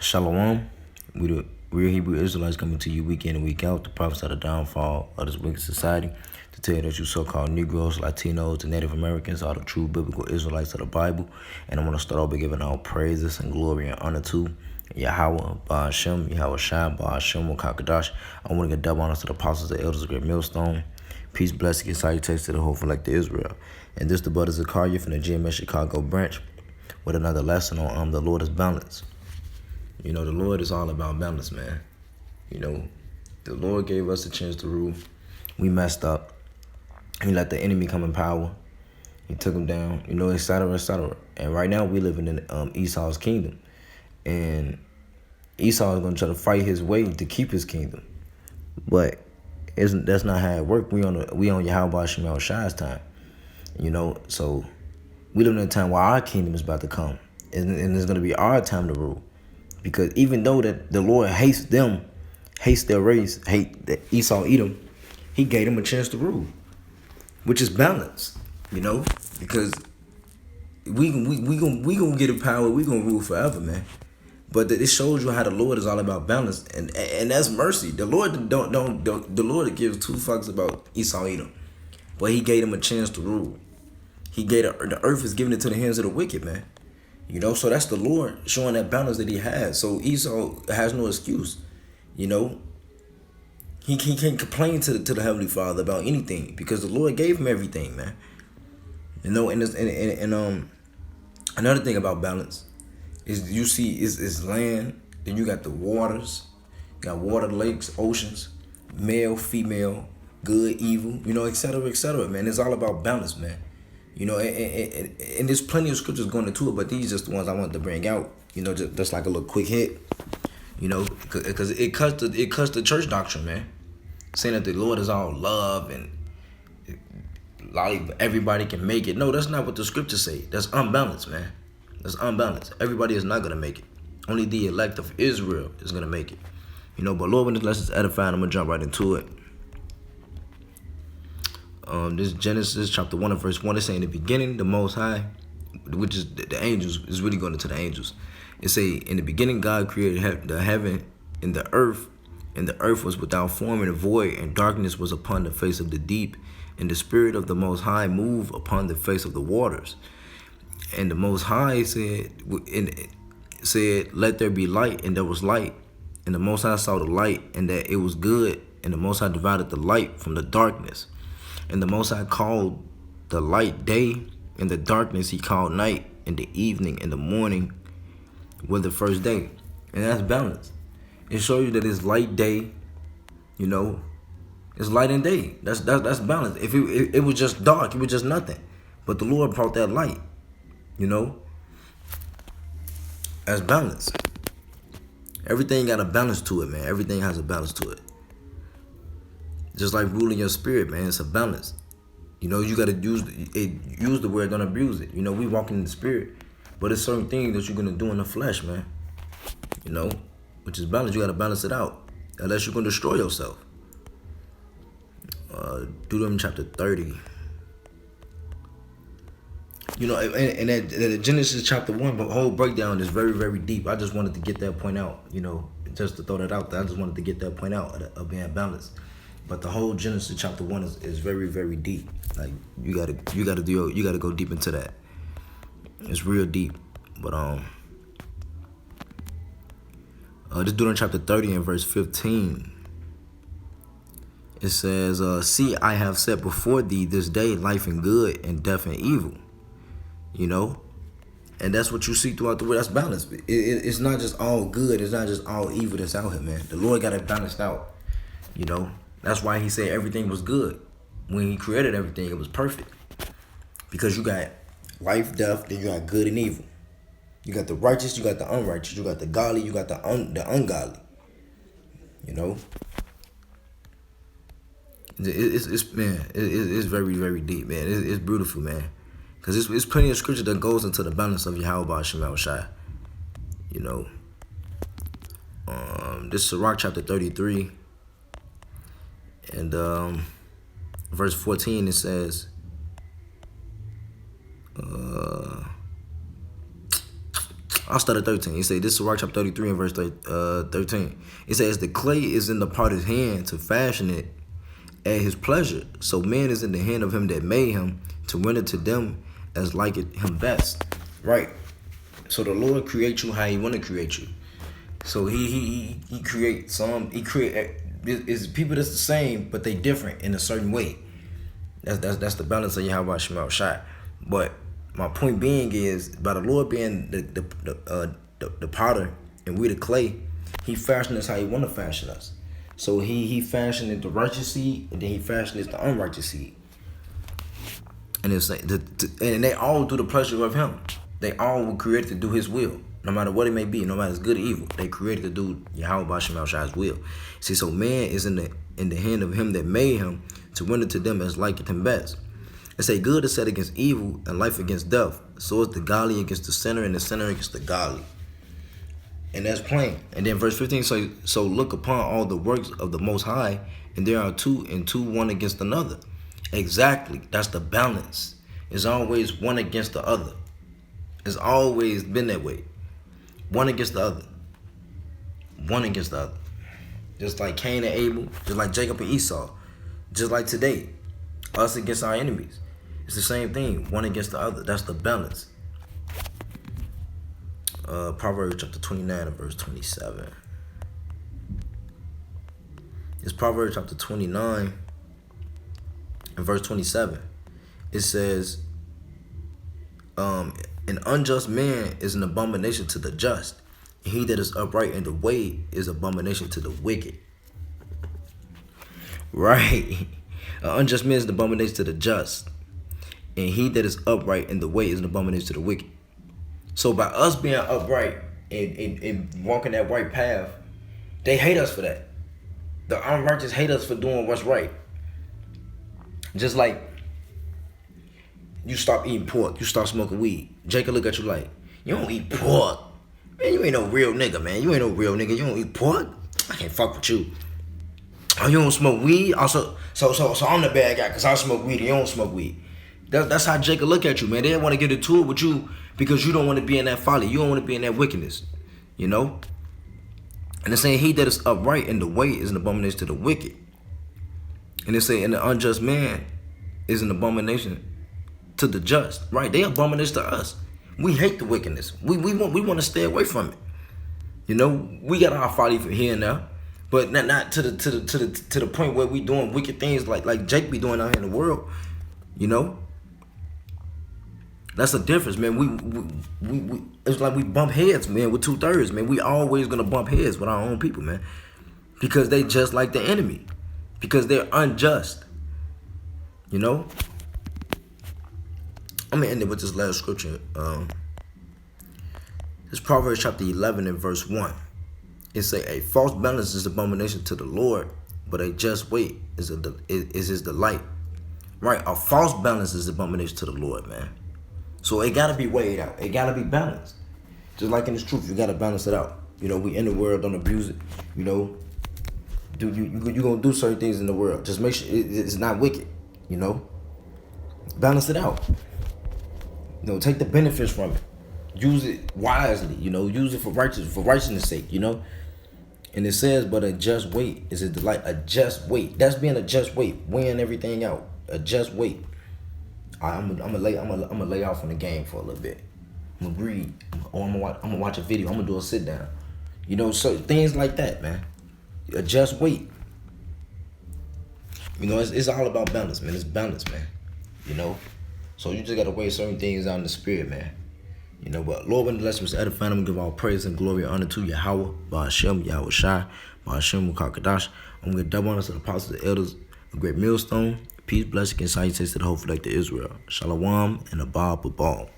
Shalom. We the real Hebrew Israelites coming to you week in and week out to prophesy the downfall of this wicked society, to tell you that you so-called Negroes, Latinos, and Native Americans are the true biblical Israelites of the Bible. And I want to start off by giving all praises and glory and honor to Yahweh, Ba'ashem, Yahweh Shai, Ba'ashem, Wakakadash. I want to get double honors to the apostles, the elders of Great Millstone. Peace, blessing, and salutations to the whole elect of Israel. And this the brother Zakaria from the GMS Chicago branch with another lesson on the Lord is balance. You know, the Lord is all about balance, man. You know, the Lord gave us a chance to rule. We messed up. He let the enemy come in power. He took him down, you know, et cetera, et cetera. And right now we living in Esau's kingdom. And Esau is going to try to fight his way to keep his kingdom. But that's not how it works. We on Yahweh Shemel Shai's time. You know, so we live in a time where our kingdom is about to come. And it's going to be our time to rule. Because even though that the Lord hates them, hates their race, hate that Esau Edom, he gave them a chance to rule, which is balance, you know, because we gonna get in power, we gonna rule forever, man. But it shows you how the Lord is all about balance, and that's mercy. The Lord the Lord gives two fucks about Esau Edom, but he gave them a chance to rule. He gave the earth is given into the hands of the wicked, man. You know, so that's the Lord showing that balance that he has. So Esau has no excuse. You know, he can't complain to the Heavenly Father about anything because the Lord gave him everything, man. You know, and another thing about balance is you see is land, then you got the waters, you got water, lakes, oceans, male, female, good, evil, you know, et cetera, man. It's all about balance, man. You know, and there's plenty of scriptures going into it, but these are just the ones I wanted to bring out. You know, just like a little quick hit. You know, because it cuts the church doctrine, man. Saying that the Lord is all love and like everybody can make it. No, that's not what the scriptures say. That's unbalanced, man. That's unbalanced. Everybody is not gonna make it. Only the elect of Israel is gonna make it. You know, but Lord, when this lesson is edifying, I'm gonna jump right into it. This Genesis chapter 1 and verse 1 is saying in the beginning, the Most High, which is the angels, is really going into the angels. It say, in the beginning, God created the heaven and the earth was without form and void, and darkness was upon the face of the deep, and the Spirit of the Most High moved upon the face of the waters. And the Most High said, let there be light, and there was light. And the Most High saw the light, and that it was good, and the Most High divided the light from the darkness. And the Most High called the light day, and the darkness he called night, and the evening and the morning were the first day. And that's balance. It shows you that it's light day, you know, it's light and day. That's balance. If it was just dark, it was just nothing. But the Lord brought that light, you know. That's balance. Everything got a balance to it, man. Everything has a balance to it. Just like ruling your spirit, man, it's a balance. You know, you got to use the word, don't abuse it. You know, we walking in the spirit, but it's certain things that you're going to do in the flesh, man. You know, which is balance. You got to balance it out, unless you're going to destroy yourself. Deuteronomy chapter 30. You know, and that Genesis chapter 1, the whole breakdown is very, very deep. I just wanted to get that point out, you know, just to throw that out there. I just wanted to get that point out of being balanced. But the whole Genesis chapter 1 is very, very deep. Like you gotta go deep into that. It's real deep. But this Deuteronomy chapter 30 and verse 15. It says, see, I have set before thee this day life and good, and death and evil. You know? And that's what you see throughout the world. That's balance. It's not just all good. It's not just all evil that's out here, man. The Lord got it balanced out. You know? That's why he said everything was good. When he created everything, it was perfect. Because you got life, death, then you got good and evil. You got the righteous, you got the unrighteous. You got the godly, you got the ungodly. You know? It's very, very deep, man. It's beautiful, man. Because it's plenty of scripture that goes into the balance of Yahweh Shemel Shai. You know? This is Sirach chapter 33. And verse 14, it says, I'll start at 13. It says, this is Sirach chapter 33 and verse 13. It says, the clay is in the potter's hand to fashion it at his pleasure. So man is in the hand of him that made him to render to them as like it him best. Right. So the Lord creates you how he want to create you. So he creates is people that's the same, but they different in a certain way. That's the balance of Yahweh Shemel Shai. But my point being is, by the Lord being the potter and we the clay, he fashioned us how he want to fashion us. So he fashioned it the righteous seed, and then he fashioned it the unrighteous seed. And it's like and they all do the pleasure of him. They all were created to do his will, no matter what it may be, no matter it's good or evil. They created to do Yahweh Shemel Shai's will. See, so man is in the hand of him that made him to render to them as liketh him best. It say good is set against evil and life against death. So is the godly against the sinner and the sinner against the godly. And that's plain. And then verse 15 say, so look upon all the works of the Most High, and there are two, and two one against another. Exactly. That's the balance. It's always one against the other. It's always been that way. One against the other. One against the other. Just like Cain and Abel. Just like Jacob and Esau. Just like today. Us against our enemies. It's the same thing. One against the other. That's the balance. Proverbs chapter 29 and verse 27. It's Proverbs chapter 29 and verse 27. It says, an unjust man is an abomination to the just, and he that is upright in the way is abomination to the wicked. Right. An unjust man is an abomination to the just, and he that is upright in the way is an abomination to the wicked. So by us being upright and walking that right path, they hate us for that. The unrighteous hate us for doing what's right. Just like you stop eating pork, you start smoking weed. Jacob look at you like, you don't eat pork. Man, you ain't no real nigga, man. You ain't no real nigga. You don't eat pork. I can't fuck with you. Oh, you don't smoke weed? Also, so I'm the bad guy because I smoke weed and you don't smoke weed. That's how Jacob look at you, man. They want to get into it with you because you don't want to be in that folly. You don't want to be in that wickedness, you know? And it's saying he that is upright in the way is an abomination to the wicked. And it's saying the unjust man is an abomination to the just, right? They abomination to us. We hate the wickedness. We want to stay away from it. You know, we got our folly for here and there, but not to the point where we doing wicked things like Jake be doing out here in the world. You know, that's the difference, man. We it's like we bump heads, man, with 2/3, man. We always gonna bump heads with our own people, man, because they just like the enemy, because they're unjust. You know. I'm going to end it with this last scripture. It's Proverbs chapter 11 and verse 1. It say, a false balance is abomination to the Lord, but a just weight is his delight. Right? A false balance is abomination to the Lord, man. So it got to be weighed out. It got to be balanced. Just like in this truth, you got to balance it out. You know, we in the world, don't abuse it. You know, you're going to do certain things in the world. Just make sure it's not wicked, you know. Balance it out. You know, take the benefits from it. Use it wisely, you know. Use it for righteousness' sake, you know. And it says, but a just weight is a delight. A just weight. That's being a just weight. Weighing everything out. A just weight. I'm gonna lay off on the game for a little bit. I'm gonna read. Or I'm gonna watch a video. I'm gonna do a sit down. You know, so things like that, man. A just weight. You know, it's all about balance, man. It's balance, man. You know. So you just got to weigh certain things out in the spirit, man. You know, but Lord, when the lesson was edifying, I'm going to give all praise and glory and honor to Yahweh, Ba'ashem, Yahweh Shai, Ba'ashem, Mukakadash. I'm going to double honor to the apostles, the elders, a great millstone. Peace, blessing, and salutations to the whole elect of Israel. Shalom and Abba Babal.